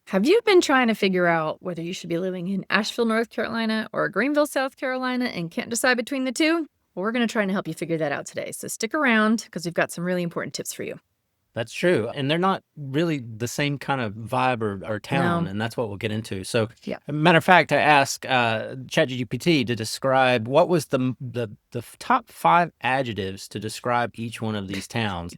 Have you been trying to figure out whether you should be living in Asheville, North Carolina or Greenville, South Carolina and can't decide between the two? Well, we're going to try and help you figure that out today. So stick around because we've got some really important tips for you. That's true. And they're not really the same kind of vibe or town, No. and that's what we'll get into. So, Yeah. matter of fact, I asked ChatGPT to describe what was the top 5 adjectives to describe each one of these towns.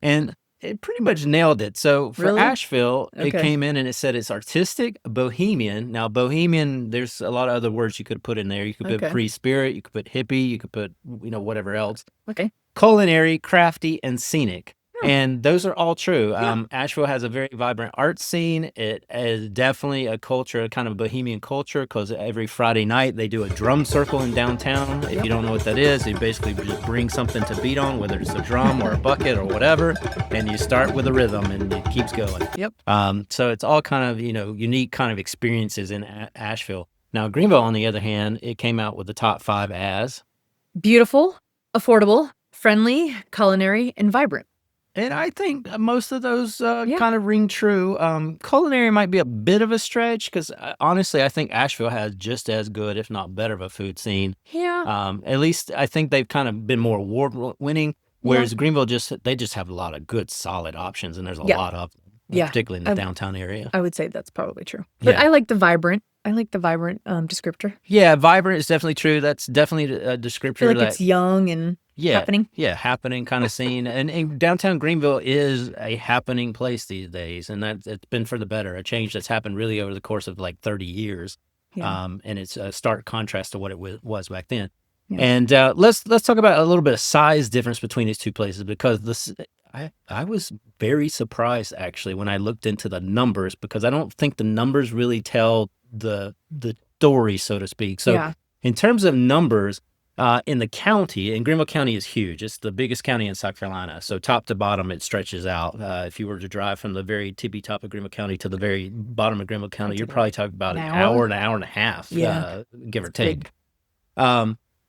And it pretty much nailed it. So for Really? Asheville, it Okay. came in and it said it's artistic, bohemian. Now, bohemian, there's a lot of other words you could put in there. You could put Okay. free spirit, you could put hippie, you could put, whatever else. Okay. Culinary, crafty, and scenic. Hmm. And those are all true. Yeah. Asheville has a very vibrant art scene. It is definitely a culture, kind of bohemian culture, because every Friday night they do a drum circle in downtown. If you don't know what that is, you basically just bring something to beat on, whether it's a drum or a bucket or whatever, and you start with a rhythm and it keeps going. Yep. So it's all kind of, unique kind of experiences in Asheville. Now, Greenville, on the other hand, it came out with the top 5 as. Beautiful, affordable, friendly, culinary, and vibrant. And I think most of those Yeah. kind of ring true. Culinary might be a bit of a stretch because honestly, I think Asheville has just as good, if not better, of a food scene. Yeah. At least I think they've kind of been more award-winning, whereas Greenville they just have a lot of good, solid options, and there's a lot of them, particularly in the downtown area. I would say that's probably true. But I like the vibrant. Descriptor. Yeah, vibrant is definitely true. That's definitely a descriptor. I feel like it's young and happening. Yeah, happening kind of scene. And downtown Greenville is a happening place these days, and it's been for the better, a change that's happened really over the course of like 30 years. Yeah. And it's a stark contrast to what it was back then. Yeah. And let's talk about a little bit of size difference between these two places, because I was very surprised actually when I looked into the numbers, because I don't think the numbers really tell the story, so to speak. So in terms of numbers, in the county, and Greenville County is huge. It's the biggest county in South Carolina. So top to bottom, it stretches out. If you were to drive from the very tippy top of Greenville County to the very bottom of Greenville County, you're probably talking about an hour and a half, give or take.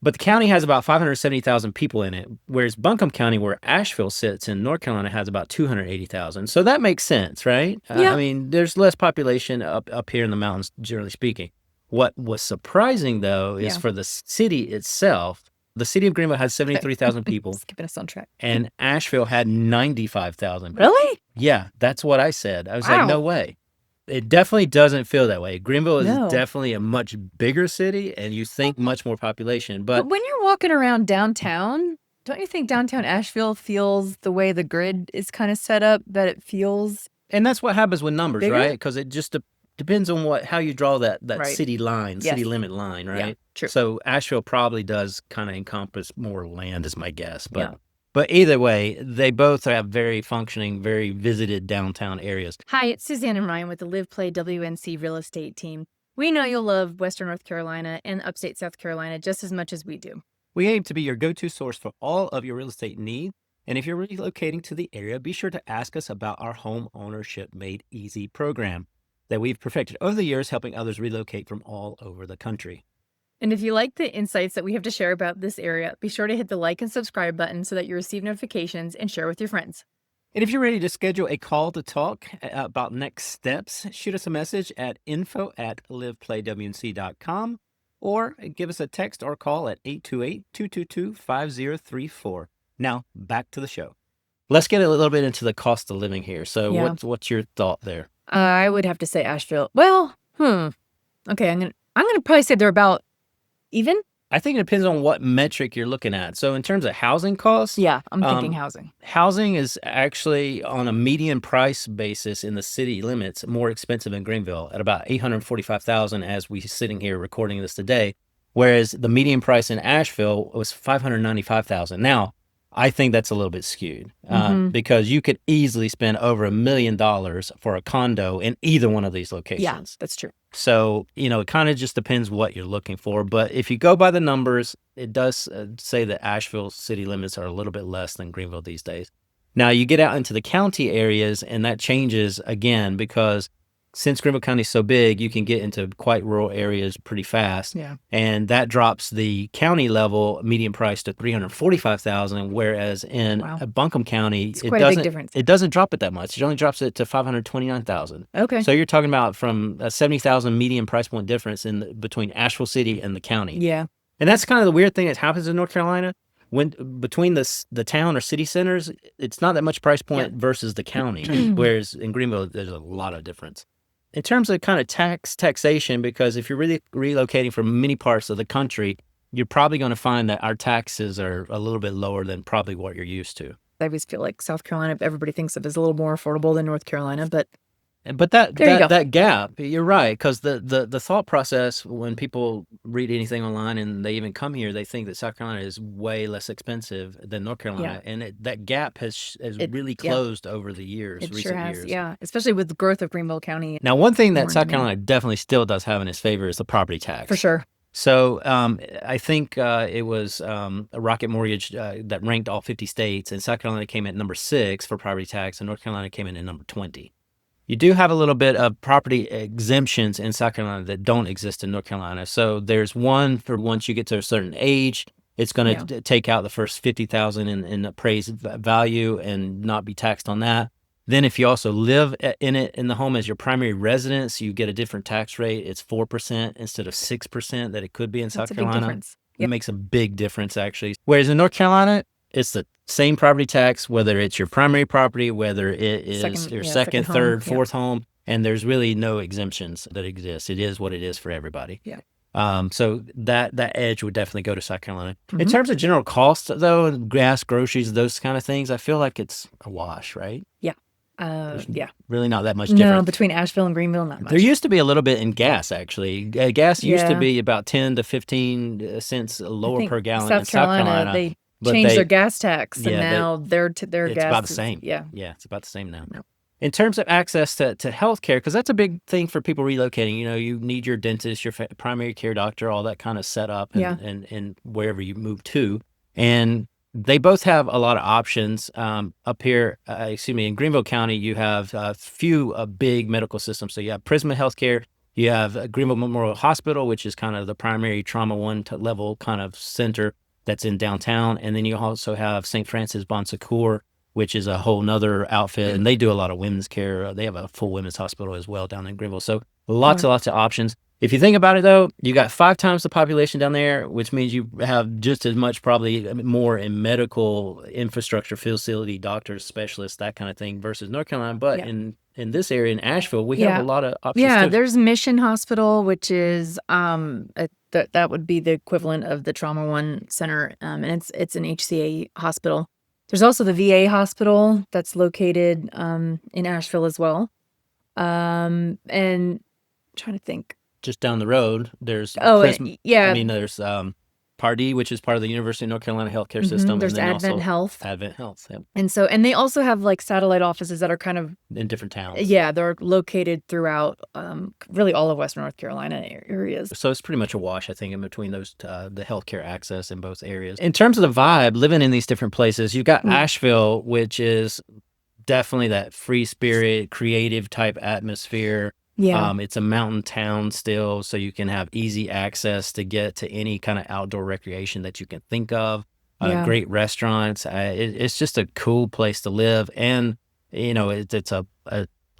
But the county has about 570,000 people in it, whereas Buncombe County, where Asheville sits in North Carolina, has about 280,000. So that makes sense, right? I mean, there's less population up here in the mountains, generally speaking. What was surprising, though, is for the city itself. The city of Greenville has 73,000 people. Skipping us on track. And Asheville had 95,000 people. Really? Yeah, that's what I said. I was like, no way. It definitely doesn't feel that way. Greenville is definitely a much bigger city, and you think much more population. But when you're walking around downtown, don't you think downtown Asheville feels the way the grid is kind of set up, that it feels? And that's what happens with numbers, bigger? right? Because it just depends on how you draw that city line, city limit line, right? Yeah, true. So Asheville probably does kind of encompass more land, is my guess. But either way, they both have very functioning, very visited downtown areas. Hi, it's Suzanne and Ryan with the LivePlayWNC real estate team. We know you'll love Western North Carolina and upstate South Carolina just as much as we do. We aim to be your go-to source for all of your real estate needs. And if you're relocating to the area, be sure to ask us about our Home Ownership Made Easy program that we've perfected over the years, helping others relocate from all over the country. And if you like the insights that we have to share about this area, be sure to hit the like and subscribe button so that you receive notifications and share with your friends. And if you're ready to schedule a call to talk about next steps, shoot us a message at info@liveplaywNC.com or give us a text or call at 828-222-5034. Now, back to the show. Let's get a little bit into the cost of living here. So what's your thought there? I would have to say Asheville. Well, okay, I'm gonna probably say they're about even. I think it depends on what metric you're looking at. So in terms of housing costs, I'm thinking housing. Housing is actually on a median price basis in the city limits more expensive in Greenville at about $845,000 as we're sitting here recording this today, whereas the median price in Asheville was $595,000. Now, I think that's a little bit skewed because you could easily spend over $1 million for a condo in either one of these locations. Yeah, that's true. So, it kind of just depends what you're looking for. But if you go by the numbers, it does say that Asheville city limits are a little bit less than Greenville these days. Now, you get out into the county areas, and that changes again because since Greenville County is so big, you can get into quite rural areas pretty fast. Yeah. And that drops the county level median price to $345,000, whereas in Wow. Buncombe County, It's quite a big difference. it doesn't drop it that much. It only drops it to $529,000. Okay. So you're talking about from a $70,000 median price point difference between Asheville City and the county. Yeah. And that's kind of the weird thing that happens in North Carolina. When between the town or city centers, it's not that much price point versus the county. Whereas in Greenville, there's a lot of difference. In terms of kind of taxation, because if you're really relocating from many parts of the country, you're probably going to find that our taxes are a little bit lower than probably what you're used to. I always feel like South Carolina, everybody thinks of as a little more affordable than North Carolina, but that gap, you're right, because the thought process when people read anything online and they even come here, they think that South Carolina is way less expensive than North Carolina, and that gap has really closed over the years. It recent sure has, years. yeah, especially with the growth of Greenville County. Now, one thing that South Carolina definitely still does have in its favor is the property tax. For sure. So I think it was a Rocket Mortgage that ranked all 50 states, and South Carolina came in at number 6 for property tax, and North Carolina came in at number 20. You do have a little bit of property exemptions in South Carolina that don't exist in North Carolina. So there's one for once you get to a certain age, it's going to take out the first $50,000 in appraised value and not be taxed on that. Then if you also live in the home as your primary residence, you get a different tax rate. It's 4% instead of 6% that it could be in South Carolina. Big difference. It makes a big difference, actually. Whereas in North Carolina, it's the same property tax, whether it's your primary property, whether it is your second, third, fourth home, and there's really no exemptions that exist. It is what it is for everybody. Yeah. So that edge would definitely go to South Carolina. In terms of general costs, though, gas, groceries, those kind of things, I feel like it's a wash, right? Yeah. Really not that much difference. No, between Asheville and Greenville, not much. There used to be a little bit in gas, actually. Gas used to be about 10 to 15 cents lower per gallon in South Carolina. They changed their gas tax, and now their it's gas about the same. Yeah, it's about the same now. No. In terms of access to health care, because that's a big thing for people relocating. You know, you need your dentist, your primary care doctor, all that kind of set up and wherever you move to. And they both have a lot of options. Up here, in Greenville County, you have a few big medical systems. So you have Prisma Healthcare, you have Greenville Memorial Hospital, which is kind of the primary trauma 1 level kind of center that's in downtown. And then you also have St. Francis Bon Secours, which is a whole nother outfit. And they do a lot of women's care. They have a full women's hospital as well down in Greenville. So lots of options. If you think about it, though, you got 5 times the population down there, which means you have just as much, probably more in medical infrastructure, facility, doctors, specialists, that kind of thing versus North Carolina. But in this area, in Asheville, we have a lot of options. Yeah, too. there's Mission Hospital, which is that would be the equivalent of the Trauma 1 Center, and it's an HCA hospital. There's also the VA hospital that's located in Asheville as well. And I'm trying to think. Just down the road, there's there's Pardee, which is part of the University of North Carolina healthcare system. There's and then Advent Health. Advent Health, yep. And they also have like satellite offices that are kind of in different towns. Yeah, they're located throughout really all of Western North Carolina areas. So it's pretty much a wash, I think, in between those the healthcare access in both areas. In terms of the vibe, living in these different places, you've got Asheville, which is definitely that free spirit, creative type atmosphere. Yeah. It's a mountain town still, so you can have easy access to get to any kind of outdoor recreation that you can think of. Great restaurants. It's just a cool place to live. And, it's a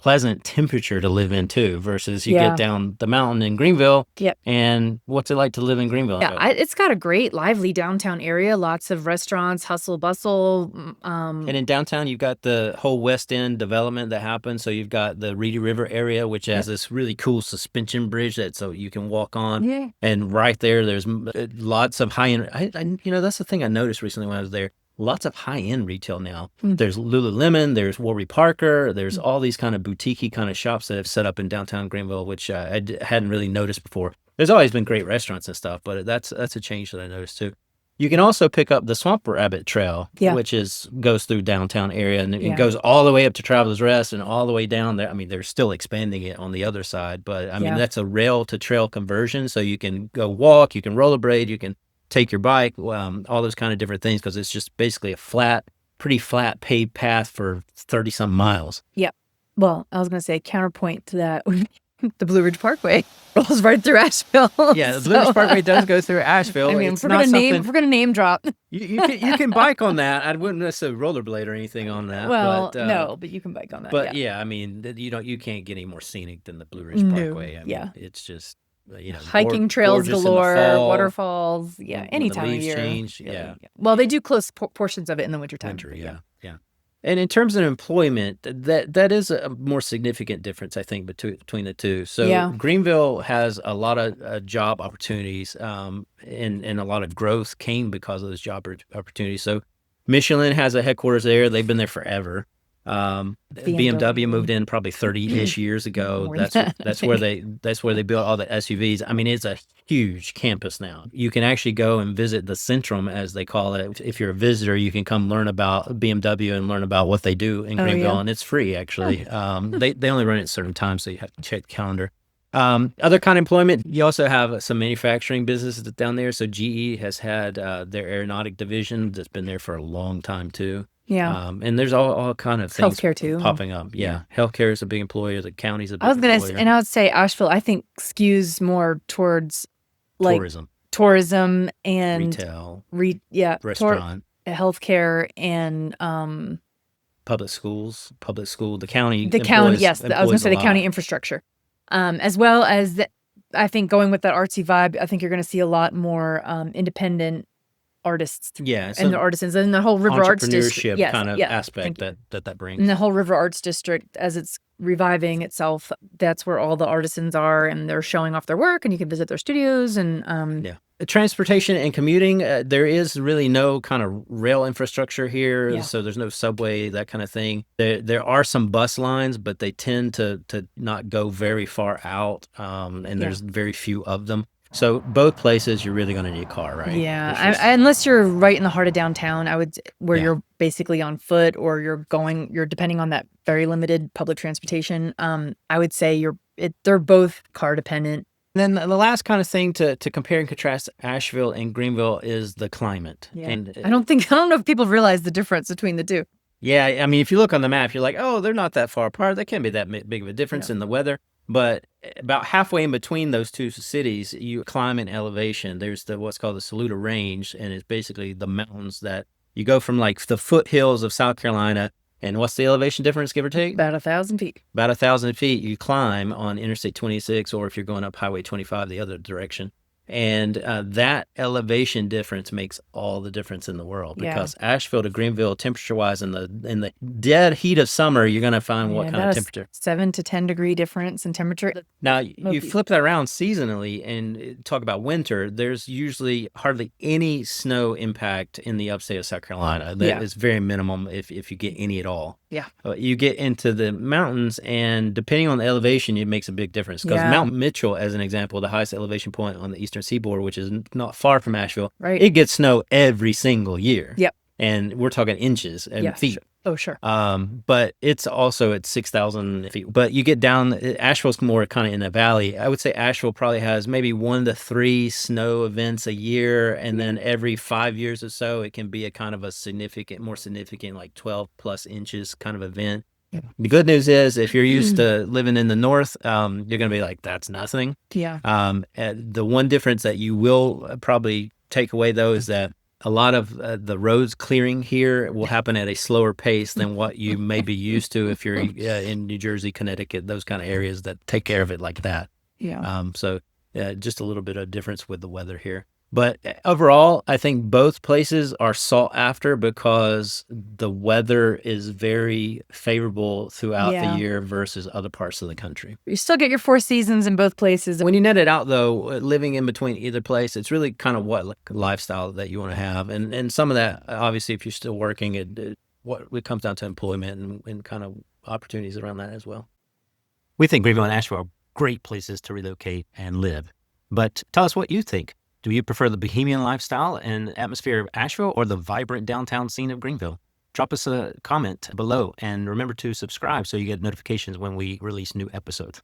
pleasant temperature to live in, too, versus you get down the mountain in Greenville. Yep. And what's it like to live in Greenville? Yeah, it's got a great, lively downtown area. Lots of restaurants, hustle, bustle. And in downtown, you've got the whole West End development that happens. So you've got the Reedy River area, which has this really cool suspension bridge so you can walk on. Yeah. And right there's lots of high-end. That's the thing I noticed recently when I was there. Lots of high-end retail now. There's Lululemon, there's Warby Parker, there's all these kind of boutique-y kind of shops that have set up in downtown Greenville, which I hadn't really noticed before. There's always been great restaurants and stuff, but that's a change that I noticed too. You can also pick up the Swamp Rabbit Trail, which goes through downtown area, and it goes all the way up to Travelers Rest and all the way down there. I mean, they're still expanding it on the other side, but I mean, that's a rail to trail conversion. So you can go walk, you can rollerblade, you can take your bike, all those kind of different things, because it's just basically a pretty flat paved path for 30-some miles. Yep. Well, I was going to say counterpoint to that. The Blue Ridge Parkway rolls right through Asheville. Yeah, the Blue Ridge Parkway does go through Asheville. I mean, It's if not something we're gonna name drop. you can bike on that. I wouldn't necessarily rollerblade or anything on that. Well, but no, but you can bike on that. But yeah, I mean, you can't get any more scenic than the Blue Ridge No, Parkway. I mean, yeah. it's just Hiking trails gorgeous in the galore, fall, waterfalls. Yeah, when any the time of leaves year. change. really, Yeah. Well, they do close portions of it in the wintertime. Winter, but yeah. And in terms of employment, that is a more significant difference, I think, between the two. So Yeah. Greenville has a lot of job opportunities, and a lot of growth came because of those job opportunities. So Michelin has a headquarters there. They've been there forever. BMW moved in probably 30-ish years ago. More than That's that, I that's where they built all the SUVs. I mean, it's a huge campus now. You can actually go and visit the Centrum, as they call it. If you're a visitor, you can come learn about BMW and learn about what they do in Greenville, and it's free actually. They only run at certain times, so you have to check the calendar. Other kind of employment, you also have some manufacturing businesses down there. So GE has had their aeronautic division that's been there for a long time too. Yeah. And there's all kind of things Healthcare too. popping up. Yeah. Healthcare is a big employer. The county's a big I was gonna employer. and I would say Asheville, I think, skews more towards like tourism and retail, restaurant, healthcare, and public schools, the county. Yes, I was gonna say the county infrastructure, as well as I think going with that artsy vibe. I think you're gonna see a lot more independent artists, and the artisans, and the whole River Arts District, kind of aspect that brings. And the whole River Arts District, as it's reviving itself, that's where all the artisans are, and they're showing off their work, and you can visit their studios. And transportation and commuting, there is really no kind of rail infrastructure here, so there's no subway, that kind of thing. There are some bus lines, but they tend to not go very far out, and there's very few of them. So both places, you're really going to need a car, right? Yeah, unless you're right in the heart of downtown, where you're basically on foot, or you're depending on that very limited public transportation. I would say they're both car dependent. Then the last kind of thing to compare and contrast Asheville and Greenville is the climate. Yeah. And I don't know if people realize the difference between the two. Yeah, I mean, if you look on the map, you're like, oh, they're not that far apart. There can't be that big of a difference in the weather. But about halfway in between those two cities, you climb in elevation. There's what's called the Saluda Range, and it's basically the mountains that you go from, like the foothills of South Carolina. And what's the elevation difference, give or take? About 1,000 feet. About 1,000 feet you climb on Interstate 26, or if you're going up Highway 25 the other direction. And that elevation difference makes all the difference in the world, because Asheville to Greenville, temperature-wise, in the dead heat of summer, you're going to find what kind of temperature? 7 to 10 degree difference in temperature. Now, you flip that around seasonally and talk about winter, there's usually hardly any snow impact in the upstate of South Carolina. That is very minimum, if you get any at all. Yeah. You get into the mountains, and depending on the elevation, it makes a big difference. Because Mount Mitchell, as an example, the highest elevation point on the eastern seaboard, which is not far from Asheville, it gets snow every single year. Yep. And we're talking inches and feet. Oh, sure. But it's also at 6,000 feet. But you get down, Asheville's more kind of in a valley. I would say Asheville probably has maybe 1 to 3 snow events a year. And then every 5 years or so, it can be a kind of a more significant, like 12 plus inches kind of event. Yeah. The good news is, if you're used to living in the north, you're going to be like, that's nothing. Yeah. The one difference that you will probably take away, though, is that a lot of the roads clearing here will happen at a slower pace than what you may be used to if you're in New Jersey, Connecticut, those kind of areas that take care of it like that. Yeah. So just a little bit of difference with the weather here. But overall, I think both places are sought after because the weather is very favorable throughout the year versus other parts of the country. You still get your 4 seasons in both places. When you net it out, though, living in between either place, it's really kind of what lifestyle that you want to have. And some of that, obviously, if you're still working, it comes down to employment and kind of opportunities around that as well. We think Greenville and Asheville are great places to relocate and live. But tell us what you think. Do you prefer the bohemian lifestyle and atmosphere of Asheville, or the vibrant downtown scene of Greenville? Drop us a comment below, and remember to subscribe so you get notifications when we release new episodes.